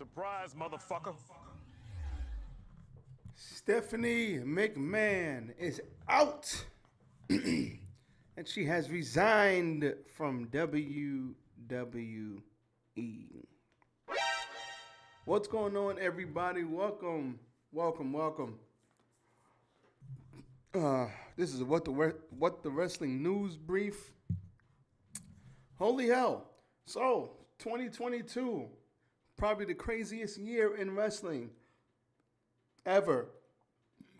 Surprise, motherfucker. Stephanie McMahon is out. And she has resigned from WWE. What's going on, everybody? Welcome. This is what the wrestling news brief. Holy hell. So, 2022, probably the craziest year in wrestling ever.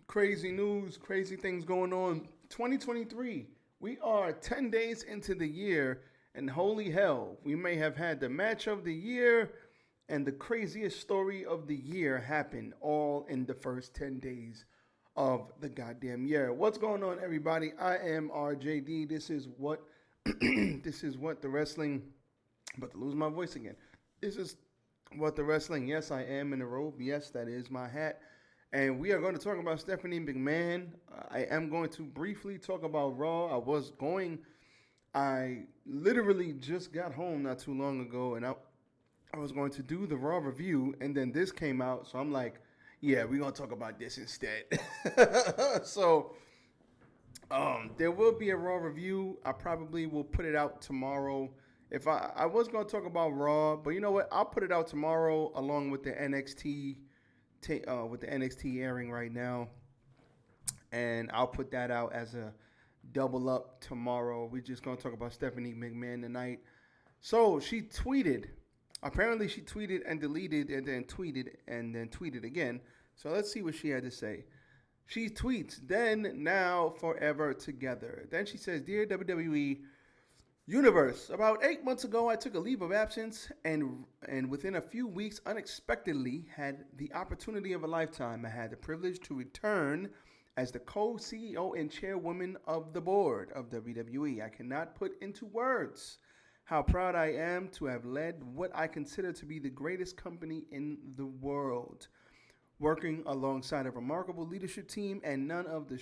Crazy news, crazy things going on. 2023, we are 10 days into the year, and holy hell, we may have had the match of the year and the craziest story of the year happen all in the first 10 days of the goddamn year. What's going on, everybody? I am RJD. This is what the wrestling, about to lose my voice again. This is what the wrestling, yes, I am in a robe. Yes, that is my hat. And we are going to talk about Stephanie McMahon. I am going to briefly talk about Raw. I literally just got home not too long ago, and I was going to do the Raw review, and then this came out. So I'm like, yeah, we're going to talk about this instead. So there will be a Raw review. I probably will put it out tomorrow. If I was going to talk about Raw, but you know what? I'll put it out tomorrow along with the NXT airing right now, and I'll put that out as a double up tomorrow. We're just gonna talk about Stephanie McMahon tonight. So she tweeted. Apparently, she tweeted and deleted, and then tweeted again. So let's see what she had to say. She tweets, "Then, now, forever together." Then she says, "Dear WWE Universe, about 8 months ago, I took a leave of absence and within a few weeks, unexpectedly, had the opportunity of a lifetime. I had the privilege to return as the co-CEO and chairwoman of the board of WWE. I cannot put into words how proud I am to have led what I consider to be the greatest company in the world, working alongside a remarkable leadership team and one of the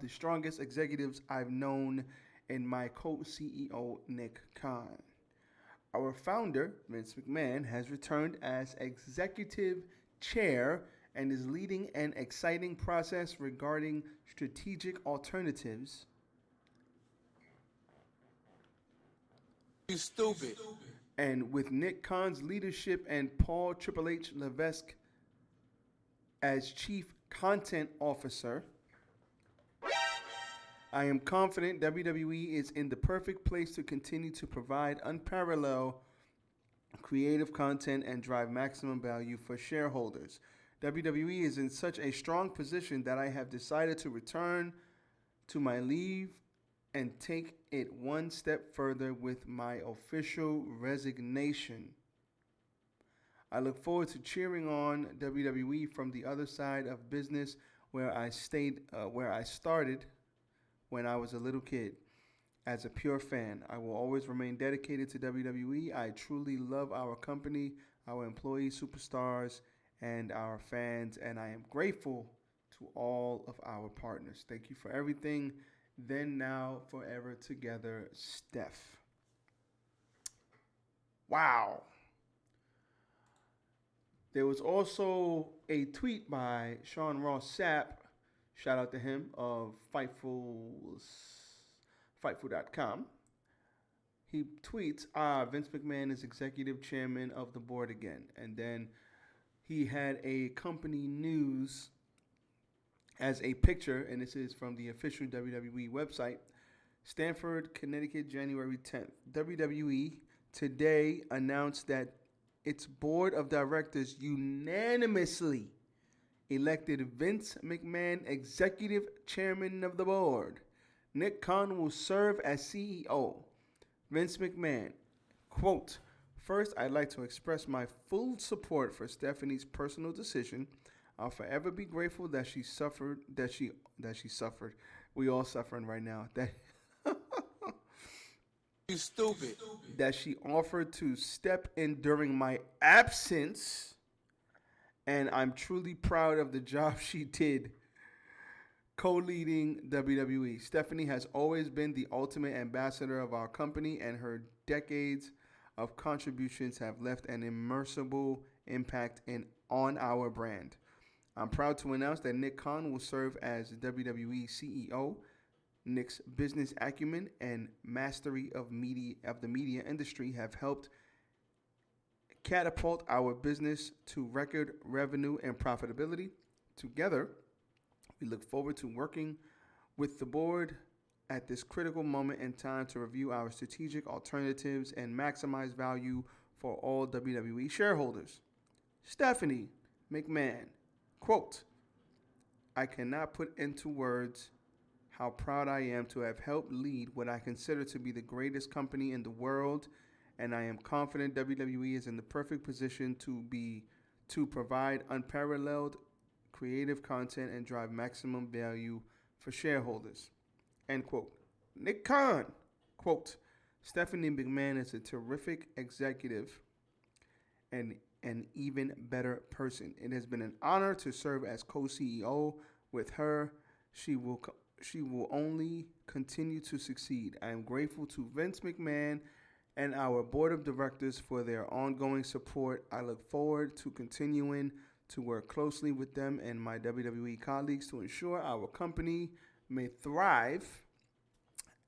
strongest executives I've known in my co-CEO, Nick Khan. Our founder, Vince McMahon, has returned as executive chair and is leading an exciting process regarding strategic alternatives. You stupid. And with Nick Khan's leadership and Paul Triple H Levesque as chief content officer, I am confident WWE is in the perfect place to continue to provide unparalleled creative content and drive maximum value for shareholders. WWE is in such a strong position that I have decided to return to my leave and take it one step further with my official resignation. I look forward to cheering on WWE from the other side of business where I started when I was a little kid. As a pure fan, I will always remain dedicated to WWE. I truly love our company, our employees, superstars, and our fans, and I am grateful to all of our partners. Thank you for everything. Then, now, forever together, Steph." Wow. There was also a tweet by Sean Ross Sapp, shout out to him, of Fightful.com. He tweets, Vince McMahon is executive chairman of the board again. And then he had a company news as a picture, and this is from the official WWE website. Stamford, Connecticut, January 10th. WWE today announced that its board of directors unanimously elected Vince McMahon executive chairman of the board. Nick Khan will serve as CEO. Vince McMahon, quote, "First, I'd like to express my full support for Stephanie's personal decision. I'll forever be grateful that she suffered. We all suffering right now. You stupid. That she offered to step in during my absence, and I'm truly proud of the job she did co-leading WWE. Stephanie has always been the ultimate ambassador of our company, and her decades of contributions have left an immeasurable impact on our brand. I'm proud to announce that Nick Khan will serve as WWE CEO. Nick's business acumen and mastery of the media industry have helped catapult our business to record revenue and profitability. Together, we look forward to working with the board at this critical moment in time to review our strategic alternatives and maximize value for all WWE shareholders. Stephanie McMahon, quote, I cannot put into words how proud I am to have helped lead what I consider to be the greatest company in the world, and I am confident WWE is in the perfect position to provide unparalleled creative content and drive maximum value for shareholders. End quote. Nick Khan, quote, Stephanie McMahon is a terrific executive and an even better person. It has been an honor to serve as co-CEO with her. She will only continue to succeed. I am grateful to Vince McMahon and our board of directors for their ongoing support. I look forward to continuing to work closely with them and my WWE colleagues to ensure our company may thrive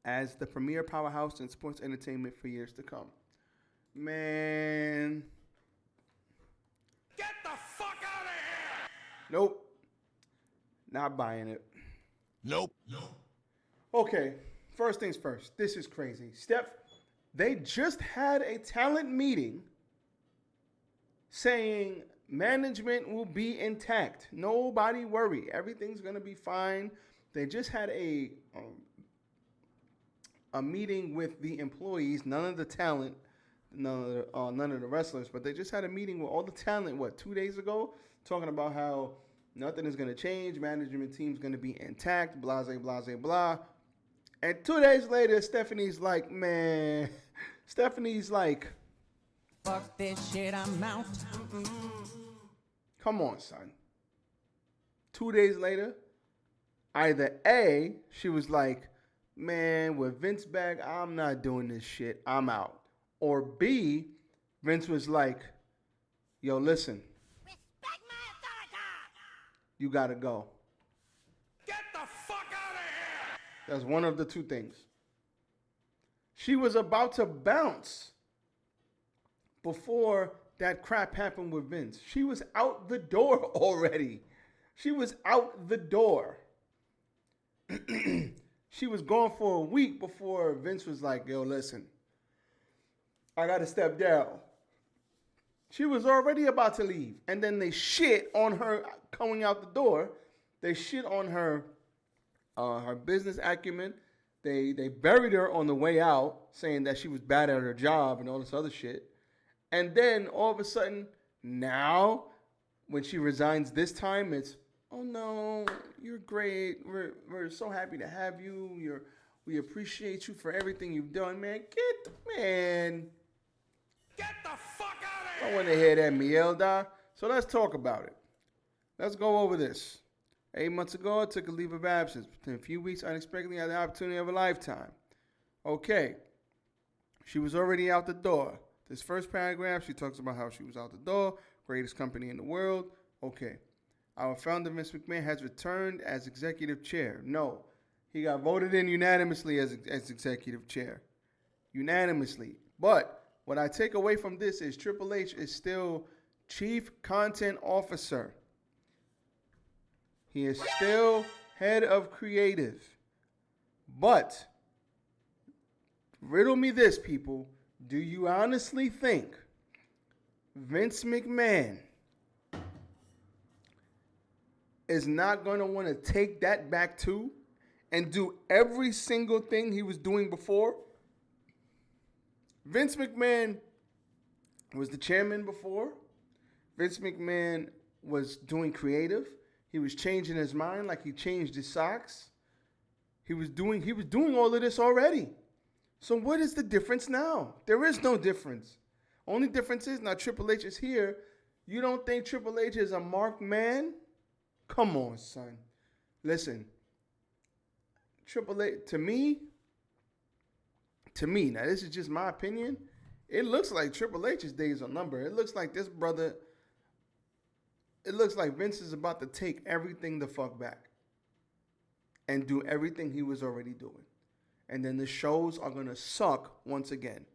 as the premier powerhouse in sports entertainment for years to come. Man. Get the fuck out of here! Nope. Not buying it. Nope. Okay, first things first. This is crazy. Steph, they just had a talent meeting saying management will be intact. Nobody worry. Everything's going to be fine. They just had a meeting with the employees, none of the talent, none of the wrestlers, but they just had a meeting with all the talent, 2 days ago, talking about how nothing is going to change, management team's going to be intact, blah, blah, blah, blah. And 2 days later, Stephanie's like, fuck this shit, I'm out. Come on, son. 2 days later, either A, she was like, man, with Vince back, I'm not doing this shit, I'm out. Or B, Vince was like, yo, listen. Respect my authority. You gotta go. Get the fuck out of here! That's one of the two things. She was about to bounce before that crap happened with Vince. She was out the door already. She was out the door. She was gone for a week before Vince was like, yo, listen, I got to step down. She was already about to leave. And then they shit on her coming out the door. They shit on her business acumen. They buried her on the way out, saying that she was bad at her job and all this other shit. And then all of a sudden, now, when she resigns this time, it's, oh no, you're great. We're so happy to have you. We appreciate you for everything you've done, man. Get the fuck out of here! I want to hear that, Mielda. So let's talk about it. Let's go over this. 8 months ago, I took a leave of absence. Within a few weeks, unexpectedly had the opportunity of a lifetime. Okay. She was already out the door. This first paragraph, she talks about how she was out the door, greatest company in the world. Okay. Our founder, Vince McMahon, has returned as executive chair. No. He got voted in unanimously as executive chair. Unanimously. But what I take away from this is Triple H is still chief content officer. He is still head of creative. But, riddle me this, people. Do you honestly think Vince McMahon is not going to want to take that back too and do every single thing he was doing before? Vince McMahon was the chairman before. Vince McMahon was doing creative. He was changing his mind like he changed his socks. He was doing all of this already. So what is the difference now? There is no difference. Only difference is now Triple H is here. You don't think Triple H is a marked man? Come on, son. Listen. Triple H, to me, now this is just my opinion, it looks like Triple H's days are numbered. It looks like this brother. It looks like Vince is about to take everything the fuck back and do everything he was already doing, and then the shows are gonna suck once again.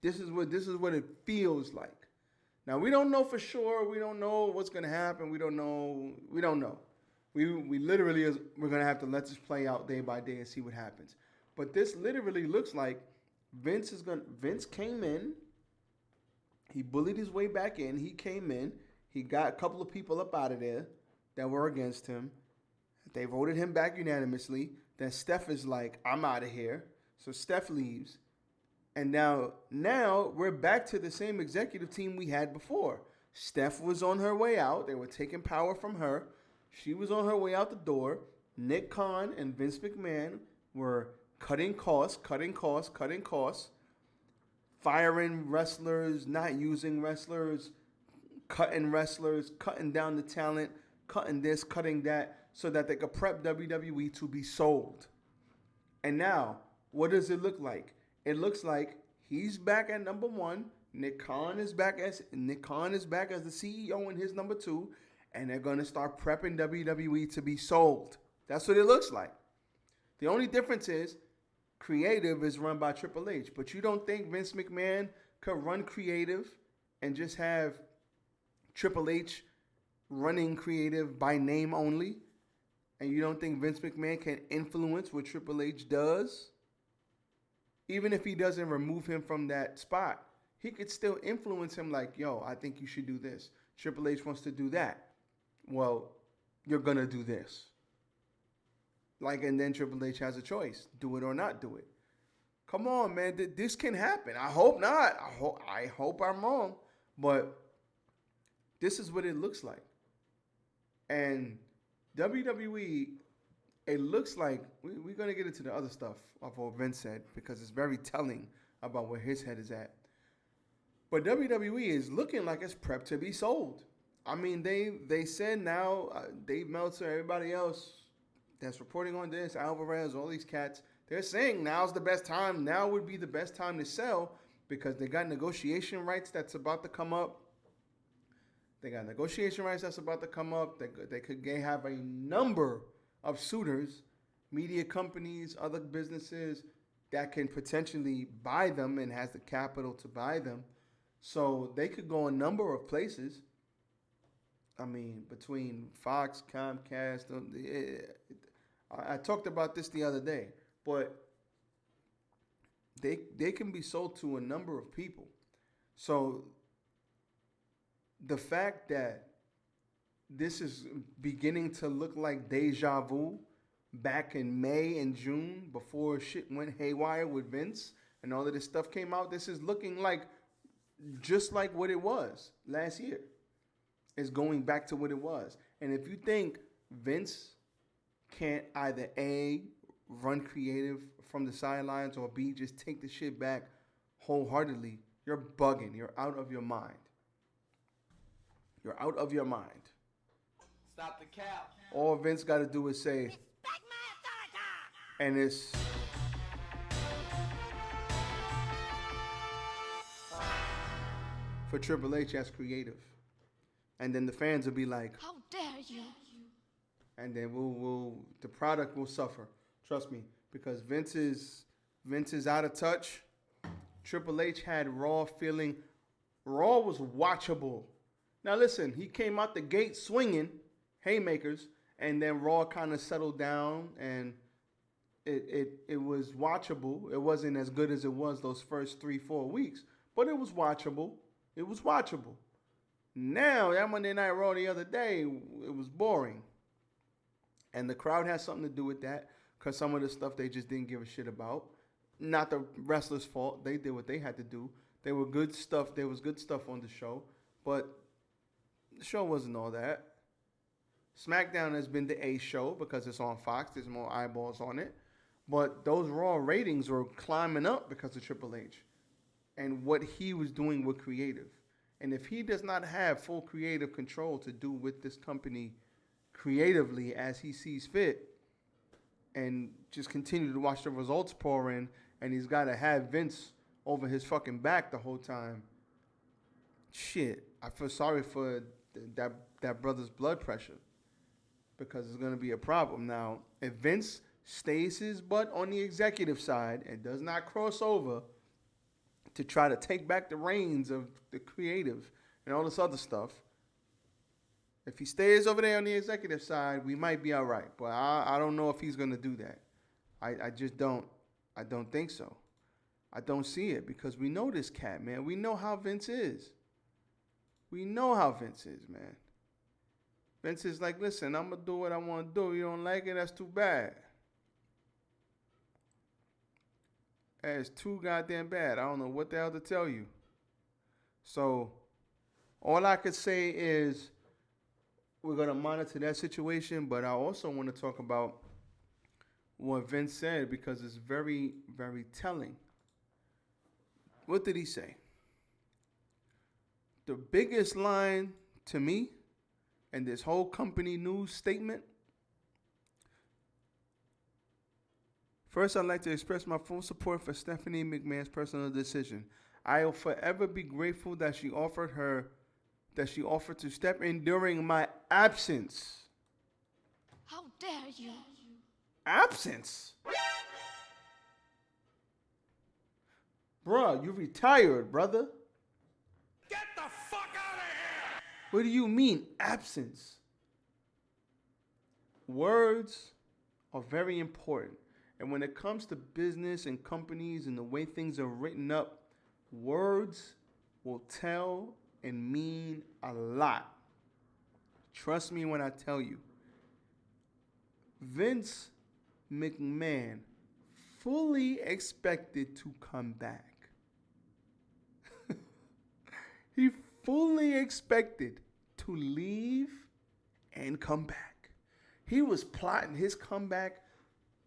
This is what it feels like. Now we don't know for sure. We don't know what's gonna happen. We don't know. We literally we're gonna have to let this play out day by day and see what happens. But this literally looks like Vince came in. He bullied his way back in. He came in. He got a couple of people up out of there that were against him. They voted him back unanimously. Then Steph is like, I'm out of here. So Steph leaves. And now we're back to the same executive team we had before. Steph was on her way out. They were taking power from her. She was on her way out the door. Nick Khan and Vince McMahon were cutting costs, firing wrestlers, not using wrestlers, cutting down the talent, cutting this, cutting that, so that they could prep WWE to be sold. And now, what does it look like? It looks like he's back at number one. Nick Khan is back as the CEO in his number two, and they're gonna start prepping WWE to be sold. That's what it looks like. The only difference is creative is run by Triple H, but you don't think Vince McMahon could run creative and just have Triple H running creative by name only? And you don't think Vince McMahon can influence what Triple H does? Even if he doesn't remove him from that spot, he could still influence him like, yo, I think you should do this. Triple H wants to do that. Well, you're going to do this. And then Triple H has a choice. Do it or not do it. Come on, man. This can happen. I hope not. I hope I'm wrong. But this is what it looks like. And WWE, it looks like we're going to get into the other stuff of what Vince said because it's very telling about where his head is at. But WWE is looking like it's prepped to be sold. I mean, they said now, Dave Meltzer, everybody else that's reporting on this, Alvarez, all these cats, they're saying now's the best time. Now would be the best time to sell because they got negotiation rights that's about to come up. They have a number of suitors, media companies, other businesses that can potentially buy them and has the capital to buy them. So they could go a number of places. I mean, between Fox, Comcast, I talked about this the other day, but they can be sold to a number of people. So the fact that this is beginning to look like deja vu back in May and June before shit went haywire with Vince and all of this stuff came out, this is looking like just like what it was last year. It's going back to what it was. And if you think Vince can't either A, run creative from the sidelines, or B, just take the shit back wholeheartedly, you're bugging. You're out of your mind. You're out of your mind. Stop the cap. All Vince got to do is say, respect my authority. And it's for Triple H, that's creative. And then the fans will be like, how dare you? And then the product will suffer. Trust me, because Vince is out of touch. Triple H had Raw feeling. Raw was watchable. Now listen, he came out the gate swinging haymakers, and then Raw kind of settled down, and it was watchable. It wasn't as good as it was those first 3-4 weeks, but it was watchable. It was watchable. Now, that Monday Night Raw the other day, it was boring. And the crowd has something to do with that because some of the stuff they just didn't give a shit about. Not the wrestlers' fault. They did what they had to do. There was good stuff on the show, but the show wasn't all that. SmackDown has been the A show because it's on Fox. There's more eyeballs on it. But those Raw ratings were climbing up because of Triple H and what he was doing with creative. And if he does not have full creative control to do with this company creatively as he sees fit and just continue to watch the results pour in, and he's got to have Vince over his fucking back the whole time. Shit, I feel sorry for that brother's blood pressure because it's gonna be a problem. Now, if Vince stays his butt on the executive side and does not cross over to try to take back the reins of the creative and all this other stuff, if he stays over there on the executive side, we might be all right. But I don't know if he's gonna do that. I just don't. I don't think so. I don't see it because we know this cat, man. We know how Vince is. We know how Vince is, man. Vince is like, listen, I'm going to do what I want to do. You don't like it? That's too bad. That's too goddamn bad. I don't know what the hell to tell you. So, all I could say is we're going to monitor that situation, but I also want to talk about what Vince said because it's very, very telling. What did he say? The biggest line to me in this whole company news statement. First, I'd like to express my full support for Stephanie McMahon's personal decision. I will forever be grateful that she offered to step in during my absence. How dare you? Absence? Bruh, you retired, brother. Get the fuck out of here! What do you mean, absence? Words are very important. And when it comes to business and companies and the way things are written up, words will tell and mean a lot. Trust me when I tell you. Vince McMahon fully expected to come back. He fully expected to leave and come back. He was plotting his comeback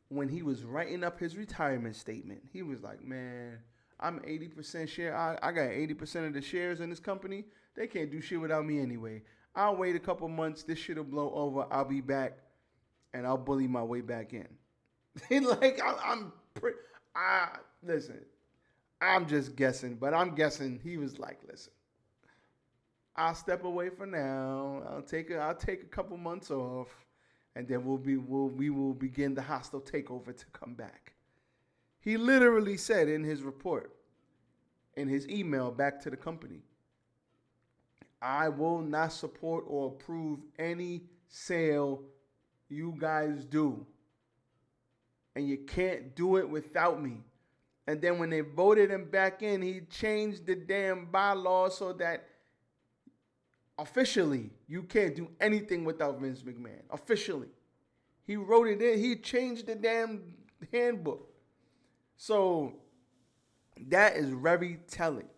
when he was writing up his retirement statement. He was like, man, I'm 80% share. I got 80% of the shares in this company. They can't do shit without me anyway. I'll wait a couple months. This shit will blow over. I'll be back, and I'll bully my way back in. Like, listen, I'm just guessing, but I'm guessing he was like, listen, I'll step away for now. I'll take a couple months off, and then we will begin the hostile takeover to come back. He literally said in his report, in his email back to the company, I will not support or approve any sale you guys do. And you can't do it without me. And then when they voted him back in, he changed the damn bylaw so that officially you can't do anything without Vince McMahon. Officially. He wrote it in. He changed the damn handbook. So that is very telling.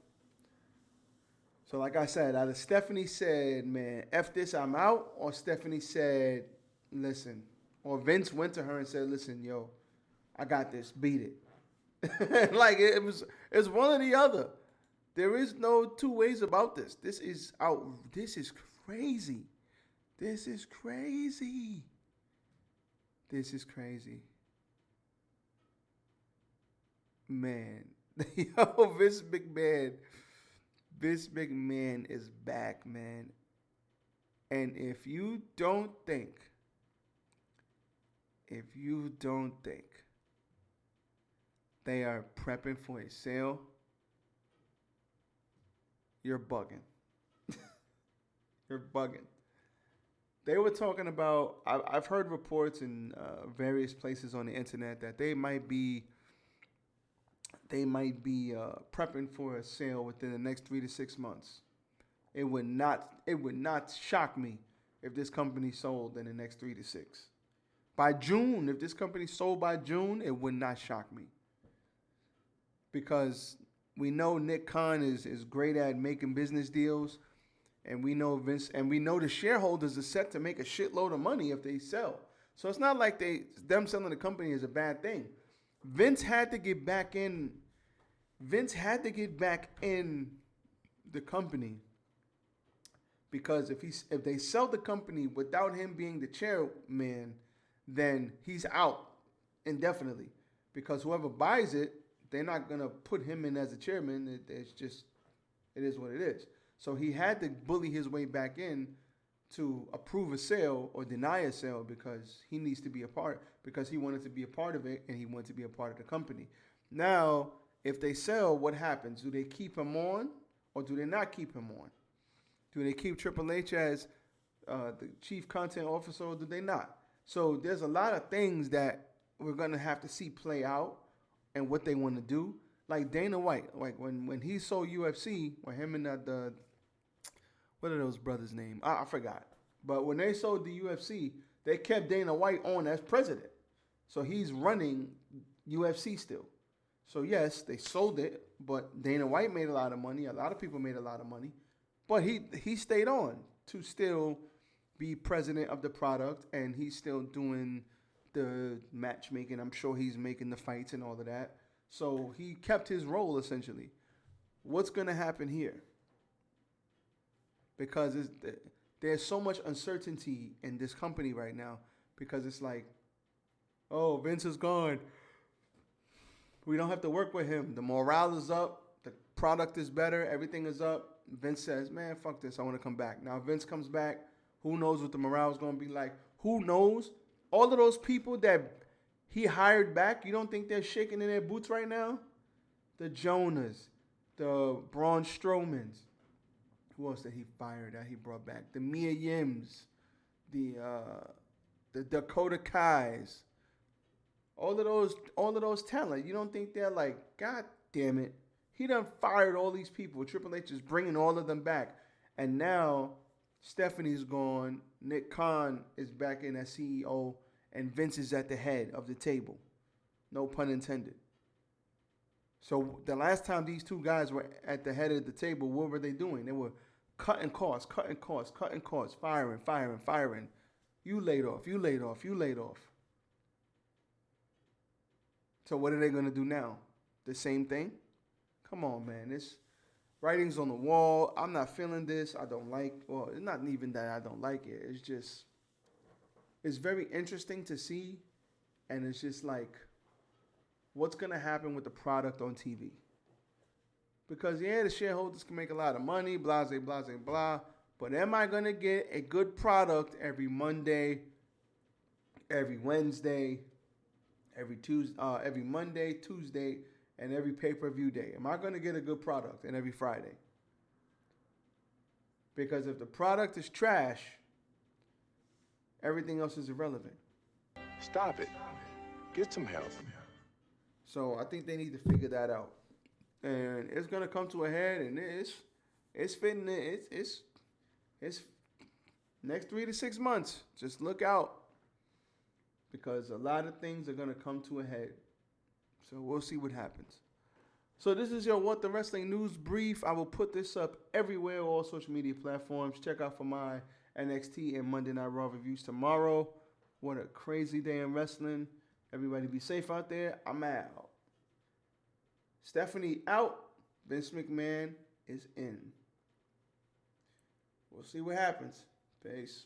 So like I said, either Stephanie said, man, F this, I'm out, or Stephanie said, listen, or Vince went to her and said, listen, yo, I got this, beat it. Like it's one or the other. There is no two ways about this. This is crazy. This is crazy. This is crazy. Man. Yo, Vince McMahon is back, man. And if you don't think they are prepping for a sale, you're bugging. You're bugging. They were talking about, I've heard reports in various places on the internet that they might be prepping for a sale within the next 3 to 6 months. It would not shock me if this company sold in the next 3 to 6. By June, if this company sold by June, it would not shock me. Because we know Nick Khan is great at making business deals, and we know Vince, and we know the shareholders are set to make a shitload of money if they sell. So it's not like them selling the company is a bad thing. Vince had to get back in the company, because if they sell the company without him being the chairman, then he's out indefinitely, because whoever buys it they're not gonna put him in as a chairman. It's just, it is what it is. So he had to bully his way back in to approve a sale or deny a sale because he needs to be a part, because he wanted to be a part of it and he wanted to be a part of the company. Now, if they sell, what happens? Do they keep him on or do they not keep him on? Do they keep Triple H as the chief content officer or do they not? So there's a lot of things that we're going to have to see play out and what they want to do. Like Dana White, like when he sold UFC, when him and the what are those brothers' name? I forgot. But when they sold the UFC, they kept Dana White on as president. So he's running UFC still. So yes, they sold it, but Dana White made a lot of money. A lot of people made a lot of money. But he stayed on to still be president of the product, and he's still doing the matchmaking. I'm sure he's making the fights and all of that. So he kept his role essentially. What's going to happen here? Because there's so much uncertainty in this company right now because it's like, oh, Vince is gone. We don't have to work with him. The morale is up. The product is better. Everything is up. Vince says, man, fuck this. I want to come back. Now, Vince comes back. Who knows what the morale is going to be like? Who knows? All of those people that he hired back, you don't think they're shaking in their boots right now? The Jonas, the Braun Strowmans. Who else did he fire that he brought back? The Mia Yims, the Dakota Kais. All of those talent. You don't think they're like, God damn it. He done fired all these people. Triple H is bringing all of them back. And now Stephanie's gone. Nick Khan is back in as CEO. And Vince is at the head of the table. No pun intended. So the last time these two guys were at the head of the table, what were they doing? They were cutting costs, firing. You laid off. So what are they going to do now? The same thing? Come on, man. This writing's on the wall. I'm not feeling this. I don't like, well, it's not even that I don't like it. It's just, it's very interesting to see. And it's just like, what's going to happen with the product on TV? Because, yeah, the shareholders can make a lot of money, blah, blah, blah, blah. But am I going to get a good product every Monday, every Wednesday, every Tuesday, every Monday, Tuesday, and every pay-per-view day? Am I going to get a good product and every Friday? Because if the product is trash, everything else is irrelevant. Stop it. Get some help. So I think they need to figure that out. And it's going to come to a head, and it's fitting. It's next 3 to 6 months. Just look out. Because a lot of things are going to come to a head. So we'll see what happens. So this is your What the Wrestling News Brief. I will put this up everywhere, all social media platforms. Check out for my NXT and Monday Night Raw reviews tomorrow. What a crazy day in wrestling. Everybody be safe out there. I'm out. Stephanie out. Vince McMahon is in. We'll see what happens. Peace.